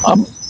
اب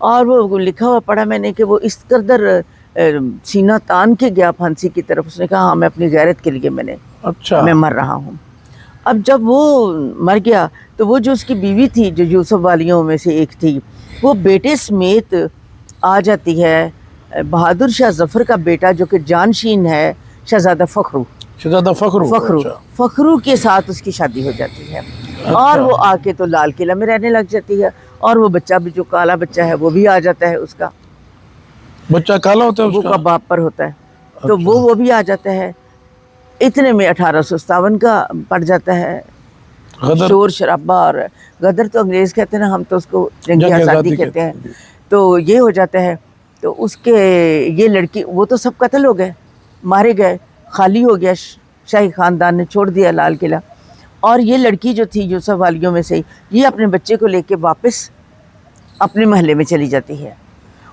اور وہ لکھا ہوا پڑھا میں نے کہ وہ اس قدر سینہ تان کے گیا پھانسی کی طرف. اس نے کہا ہاں میں اپنی غیرت کے لیے اچھا. میں مر رہا ہوں. اب جب وہ مر گیا تو وہ جو اس کی بیوی تھی جو یوسف والیوں میں سے ایک تھی, وہ بیٹے سمیت آ جاتی ہے. بہادر شاہ ظفر کا بیٹا جو کہ جانشین ہے شہزادہ فخرو, شہزادہ فخرو. فخرو کے ساتھ اس کی شادی ہو جاتی ہے. اور وہ آ کے تو لال قلعہ میں رہنے لگ جاتی ہے. اور وہ بچہ بھی جو کالا بچہ ہے وہ بھی آ جاتا ہے. اس کا بچہ کالا ہوتا ہے, وہ کا باپ پر ہوتا ہے. تو وہ بھی آ جاتا ہے. اتنے میں 1857 کا پڑ جاتا ہے. شور شرابہ اور غدر تو انگریز کہتے ہیں نا, ہم تو اس کو جنگی آزادی کہتے ہیں. تو یہ ہو جاتا ہے. تو اس کے یہ لڑکی وہ تو سب قتل ہو گئے, مارے گئے, خالی ہو گیا, شاہی خاندان نے چھوڑ دیا لال قلعہ. اور یہ لڑکی جو تھی یوسف والیوں میں سے, یہ اپنے بچے کو لے کے واپس اپنے محلے میں چلی جاتی ہے.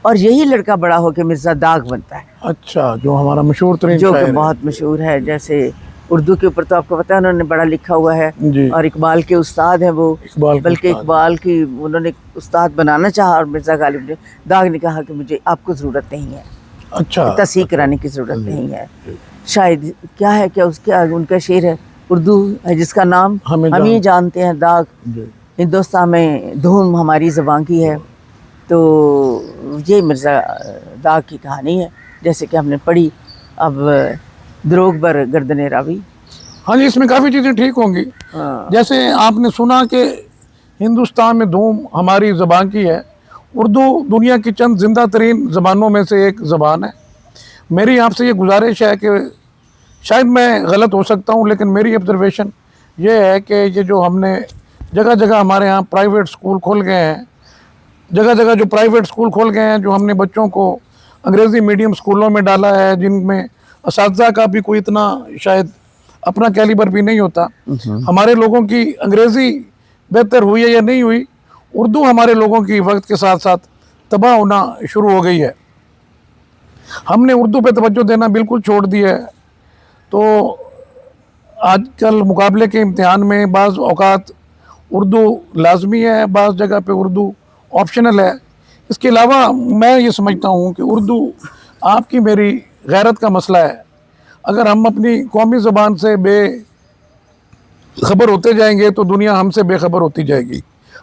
اور یہی لڑکا بڑا ہو کے مرزا داغ بنتا ہے. اچھا, جو ہمارا مشہور ترین جو کہ بہت مشہور ہے. جیسے اردو کے اوپر تو آپ کو پتہ ہے انہوں نے بڑا لکھا ہوا ہے. اور اقبال کے استاد ہیں وہ, بلکہ اقبال کی انہوں نے استاد بنانا چاہا, اور مرزا غالب نے داغ نے کہا کہ مجھے آپ کو ضرورت نہیں ہے, اچھا تصحیح کرانے کی ضرورت نہیں ہے. شاید کیا ہے کہ اس کے ان کا شعر ہے اردو ہے جس کا نام ہم ہی جانتے ہیں داغ, ہندوستان میں دھوم ہماری زبان کی ہے. تو یہ مرزا داغ کی کہانی ہے جیسے کہ ہم نے پڑھی. اب دروغ بر گردن راوی. ہاں جی, اس میں کافی چیزیں ٹھیک ہوں گی. جیسے آپ نے سنا کہ ہندوستان میں دھوم ہماری زبان کی ہے. اردو دنیا کی چند زندہ ترین زبانوں میں سے ایک زبان ہے. میری آپ سے یہ گزارش ہے کہ شاید میں غلط ہو سکتا ہوں, لیکن میری آبزرویشن یہ ہے کہ یہ جو ہم نے جگہ جگہ ہمارے یہاں پرائیویٹ اسکول کھول گئے ہیں, جگہ جگہ جو پرائیویٹ اسکول کھول گئے ہیں, جو ہم نے بچوں کو انگریزی میڈیم اسکولوں میں ڈالا ہے, جن میں اساتذہ کا بھی کوئی اتنا شاید اپنا کیلیبر بھی نہیں ہوتا. ہمارے لوگوں کی انگریزی بہتر ہوئی ہے یا نہیں ہوئی, اردو ہمارے لوگوں کی وقت کے ساتھ ساتھ تباہ ہونا شروع ہو گئی ہے. ہم نے اردو پہ توجہ دینا بالکل چھوڑ دی ہے. تو آج کل مقابلے کے امتحان میں بعض اوقات اردو لازمی ہے, بعض جگہ پہ اردو آپشنل ہے. اس کے علاوہ میں یہ سمجھتا ہوں کہ اردو آپ کی میری غیرت کا مسئلہ ہے. اگر ہم اپنی قومی زبان سے بے خبر ہوتے جائیں گے تو دنیا ہم سے بے خبر ہوتی جائے گی.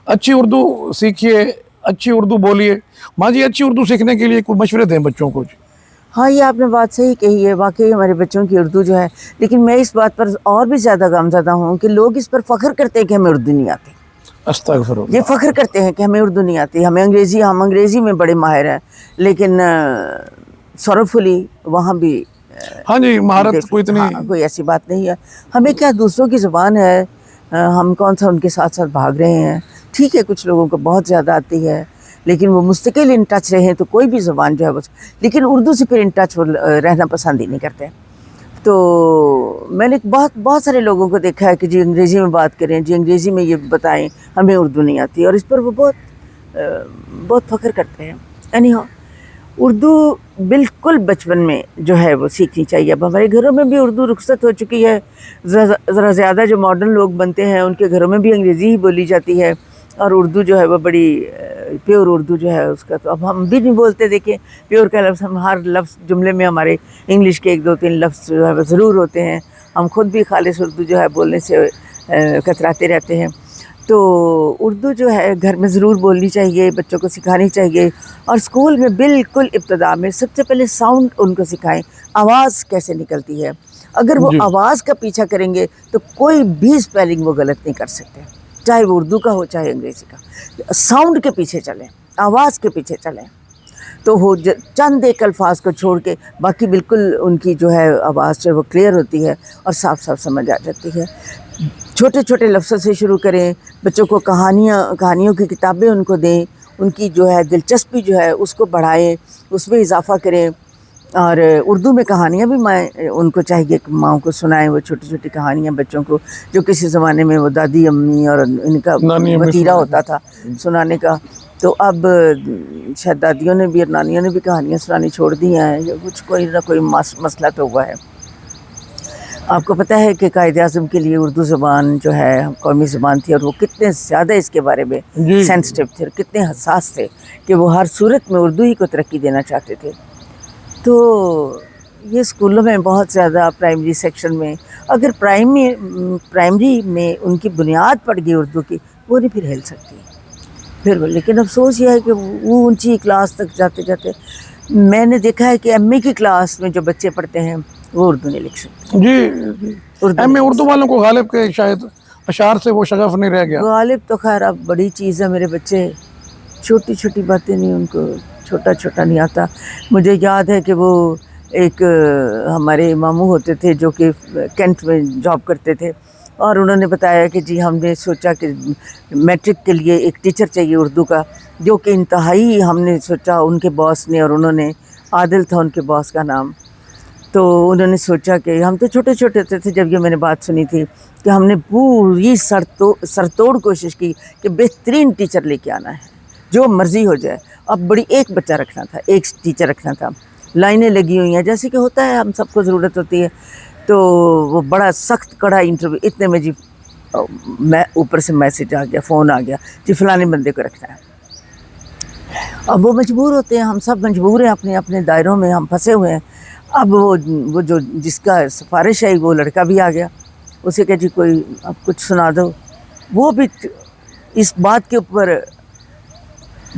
اچھی اردو سیکھیے, اچھی اردو بولیے. ماں جی, اچھی اردو سیکھنے کے لیے کوئی مشورے دیں بچوں کو. جی ہاں, یہ آپ نے بات صحیح کہی ہے. واقعی ہمارے بچوں کی اردو جو ہے, لیکن میں اس بات پر اور بھی زیادہ غمزدہ ہوں کہ لوگ اس پر فخر کرتے ہیں کہ ہمیں اردو نہیں آتی. استغفر اللہ. یہ فخر کرتے ہیں کہ ہمیں اردو نہیں آتی, ہم انگریزی میں بڑے ماہر ہیں, لیکن سورفلی وہاں بھی ہاں جی مہارت کوئی ایسی بات نہیں ہے. ہمیں کیا دوسروں کی زبان ہے, ہم کون سا ان کے ساتھ ساتھ بھاگ رہے ہیں. ٹھیک ہے کچھ لوگوں کو بہت زیادہ آتی ہے, لیکن وہ مستقل ان ٹچ رہے تو کوئی بھی زبان جو ہے بس, لیکن اردو سے پھر ان ٹچ رہنا پسند ہی نہیں کرتے. تو میں نے بہت سارے لوگوں کو دیکھا ہے کہ جی انگریزی میں بات کریں, جی انگریزی میں یہ بتائیں, ہمیں اردو نہیں آتی, اور اس پر وہ بہت فخر کرتے ہیں. اینی ہاؤ, اردو بالکل بچپن میں جو ہے وہ سیکھنی چاہیے. اب ہمارے گھروں میں بھی اردو رخصت ہو چکی ہے. ذرا زیادہ جو ماڈرن لوگ بنتے ہیں ان کے گھروں میں بھی انگریزی ہی بولی جاتی ہے, اور اردو جو ہے وہ بڑی پیور اردو جو ہے اس کا تو اب ہم بھی نہیں بولتے. دیکھیں پیور کا لفظ, ہم ہر لفظ جملے میں ہمارے انگلش کے 1-2-3 لفظ جو ہے وہ ضرور ہوتے ہیں. ہم خود بھی خالص اردو جو ہے بولنے سے کتراتے رہتے ہیں. تو اردو جو ہے گھر میں ضرور بولنی چاہیے, بچوں کو سکھانی چاہیے. اور اسکول میں بالکل ابتدا میں سب سے پہلے ساؤنڈ ان کو سکھائیں, آواز کیسے نکلتی ہے. اگر وہ آواز کا پیچھا کریں گے تو کوئی بھی اسپیلنگ وہ غلط نہیں کر سکتے, چاہے وہ اردو کا ہو چاہے انگریزی کا. ساؤنڈ کے پیچھے چلیں, آواز کے پیچھے چلیں, تو وہ چند ایک الفاظ کو چھوڑ کے باقی بالکل ان کی جو ہے آواز جو ہے وہ کلیئر ہوتی ہے اور صاف صاف سمجھ آ جاتی ہے. چھوٹے چھوٹے لفظوں سے شروع کریں, بچوں کو کہانیوں کی کتابیں ان کو دیں, ان کی جو ہے دلچسپی جو ہے اس کو بڑھائیں, اس میں اضافہ کریں. اور اردو میں کہانیاں بھی ان کو چاہیے کہ ماؤں کو سنائیں, وہ چھوٹی چھوٹی کہانیاں بچوں کو, جو کسی زمانے میں وہ دادی امی اور ان کا وتیرہ ہوتا تھا سنانے کا. تو اب شاید دادیوں نے بھی اور نانیوں نے بھی کہانیاں سنانی چھوڑ دی ہیں, کچھ کوئی نہ کوئی مسئلہ تو ہوا ہے. آپ کو پتہ ہے کہ قائد اعظم کے لیے اردو زبان جو ہے قومی زبان تھی، اور وہ کتنے زیادہ اس کے بارے میں جی سینسٹیو تھے اور کتنے حساس تھے کہ وہ ہر صورت میں اردو ہی کو ترقی دینا چاہتے تھے. تو یہ اسکولوں میں بہت زیادہ پرائمری سیکشن میں اگر پرائمری میں ان کی بنیاد پڑ گئی اردو کی، وہ نہیں پھر ہل سکتی پھر. لیکن افسوس یہ ہے کہ وہ اونچی کلاس تک جاتے جاتے میں نے دیکھا ہے کہ ایم اے کی کلاس میں جو بچے پڑھتے ہیں وہ اردو نہیں لکھ سکتے. جی ایم اے اردو والوں کو غالب کے شاید اشعار سے وہ شغف نہیں رہ گیا. غالب تو خیر اب بڑی چیز ہے، میرے بچے چھوٹی چھوٹی باتیں نہیں، ان کو چھوٹا چھوٹا نہیں آتا. مجھے یاد ہے کہ وہ ایک ہمارے ماموں ہوتے تھے جو کہ کینٹ میں جاب کرتے تھے، اور انہوں نے بتایا کہ جی ہم نے سوچا کہ میٹرک کے لیے ایک ٹیچر چاہیے اردو کا، جو کہ انتہائی ہم نے سوچا ان کے باس نے، اور انہوں نے عادل تھا ان کے باس کا نام، تو انہوں نے سوچا کہ ہم تو چھوٹے چھوٹے ہوتے تھے جب یہ میں نے بات سنی تھی، کہ ہم نے پوری سرتوڑ کوشش کی کہ بہترین ٹیچر لے کے آنا ہے، جو مرضی ہو جائے. اب بڑی ایک بچہ رکھنا تھا، ایک ٹیچر رکھنا تھا، لائنیں لگی ہوئی ہیں جیسے کہ ہوتا ہے، ہم سب کو ضرورت ہوتی ہے. تو وہ بڑا سخت کڑا انٹرویو، اتنے میں جی میں اوپر سے میسج آ گیا، فون آ گیا، جی فلانے بندے کو رکھنا ہے. اب وہ مجبور ہوتے ہیں، ہم سب مجبور ہیں، اپنے اپنے دائروں میں ہم پھنسے ہوئے ہیں. اب وہ جو جس کا سفارش ہے وہ لڑکا بھی آ گیا، اسے کہ جی کوئی اب کچھ سنا دو. وہ بھی اس بات کے اوپر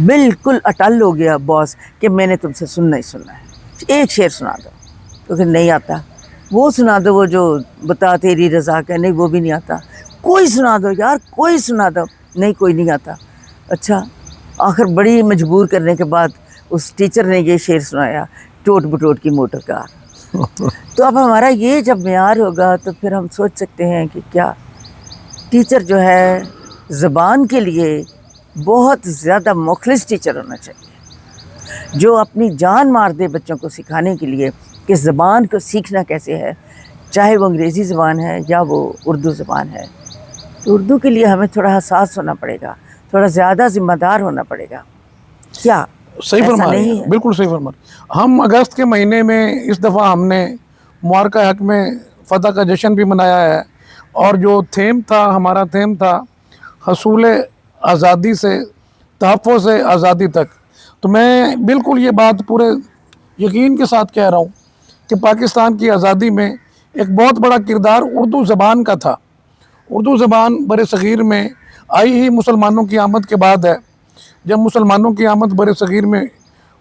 بالکل اٹل ہو گیا باس کہ میں نے تم سے سننا ہی سننا ہے، ایک شعر سنا دو. تو پھر نہیں آتا، وہ سنا دو، وہ جو بتا تیری رضا کا، نہیں وہ بھی نہیں آتا. کوئی سنا دو یار، کوئی سنا دو، نہیں کوئی نہیں آتا. اچھا آخر بڑی مجبور کرنے کے بعد اس ٹیچر نے یہ شعر سنایا، ٹوٹ بٹوٹ کی موٹر کار. تو اب ہمارا یہ جب معیار ہوگا تو پھر ہم سوچ سکتے ہیں کہ کیا ٹیچر جو ہے زبان کے لیے بہت زیادہ مخلص ٹیچر ہونا چاہیے، جو اپنی جان مار دے بچوں کو سکھانے کے لیے کہ زبان کو سیکھنا کیسے ہے، چاہے وہ انگریزی زبان ہے یا وہ اردو زبان ہے. تو اردو کے لیے ہمیں تھوڑا حساس ہونا پڑے گا، تھوڑا زیادہ ذمہ دار ہونا پڑے گا. کیا صحیح فرما رہے ہیں، بالکل صحیح فرما رہے ہیں. ہم اگست کے مہینے میں اس دفعہ ہم نے معرکہ حق میں فتح کا جشن بھی منایا ہے، اور جو تھیم تھا، ہمارا تھیم تھا حصول آزادی سے تحفظ آزادی تک. تو میں بالکل یہ بات پورے یقین کے ساتھ کہہ رہا ہوں کہ پاکستان کی آزادی میں ایک بہت بڑا کردار اردو زبان کا تھا. اردو زبان بر صغیر میں آئی ہی مسلمانوں کی آمد کے بعد ہے. جب مسلمانوں کی آمد بر صغیر میں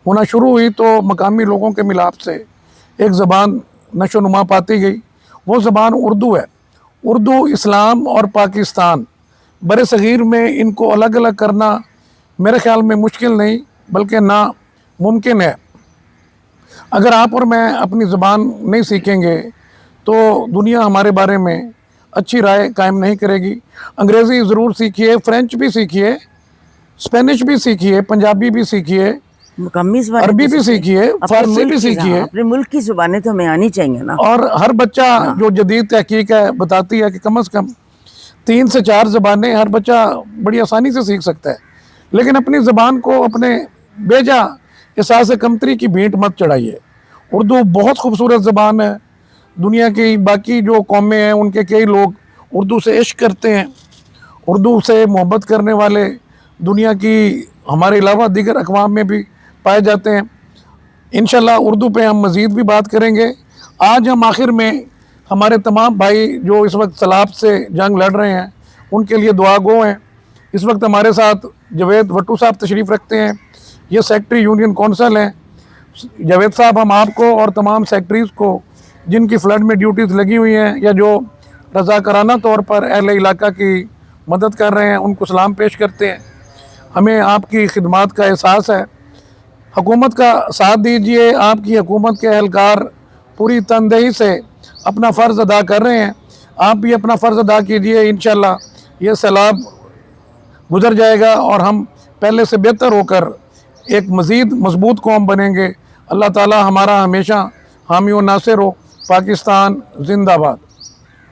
ہونا شروع ہوئی تو مقامی لوگوں کے ملاپ سے ایک زبان نشو و نما پاتی گئی. وہ زبان اردو ہے. اردو، اسلام اور پاکستان بر صغیر میں ان کو الگ الگ کرنا میرے خیال میں مشکل نہیں بلکہ ناممکن ہے. اگر آپ اور میں اپنی زبان نہیں سیکھیں گے تو دنیا ہمارے بارے میں اچھی رائے قائم نہیں کرے گی. انگریزی ضرور سیکھیے، فرینچ بھی سیکھیے، اسپینش بھی سیکھیے، پنجابی بھی سیکھیے، مقامی زبانیں عربی بھی سیکھیے، فارسی بھی سیکھیے. اپنے ملک کی زبانیں تو ہمیں آنی چاہیے نا. اور ہر بچہ جو جدید تحقیق ہے بتاتی ہے کہ کم از کم 3 سے 4 زبانیں ہر بچہ بڑی آسانی سے سیکھ سکتا ہے. لیکن اپنی زبان کو اپنے بیجا احساس کمتری کی بھینٹ مت چڑھائیے. اردو بہت خوبصورت زبان ہے. دنیا کی باقی جو قومیں ہیں ان کے کئی لوگ اردو سے عشق کرتے ہیں. اردو سے محبت کرنے والے دنیا کی ہمارے علاوہ دیگر اقوام میں بھی پائے جاتے ہیں. انشاءاللہ اردو پہ ہم مزید بھی بات کریں گے. آج ہم آخر میں ہمارے تمام بھائی جو اس وقت سیلاب سے جنگ لڑ رہے ہیں ان کے لیے دعا گو ہیں. اس وقت ہمارے ساتھ جاوید بھٹو صاحب تشریف رکھتے ہیں، یہ سیکٹری یونین کونسل ہیں. جاوید صاحب ہم آپ کو اور تمام سیکٹریز کو جن کی فلڈ میں ڈیوٹیز لگی ہوئی ہیں یا جو رضاکارانہ طور پر اہل علاقہ کی مدد کر رہے ہیں ان کو سلام پیش کرتے ہیں. ہمیں آپ کی خدمات کا احساس ہے. حکومت کا ساتھ دیجئے. آپ کی حکومت کے اہلکار پوری تندہی سے اپنا فرض ادا کر رہے ہیں. آپ بھی اپنا فرض ادا کیجئے. انشاءاللہ یہ سیلاب گزر جائے گا اور ہم پہلے سے بہتر ہو کر ایک مزید مضبوط قوم بنیں گے. اللہ تعالی ہمارا ہمیشہ حامی و ناصر ہو. پاکستان زندہ باد.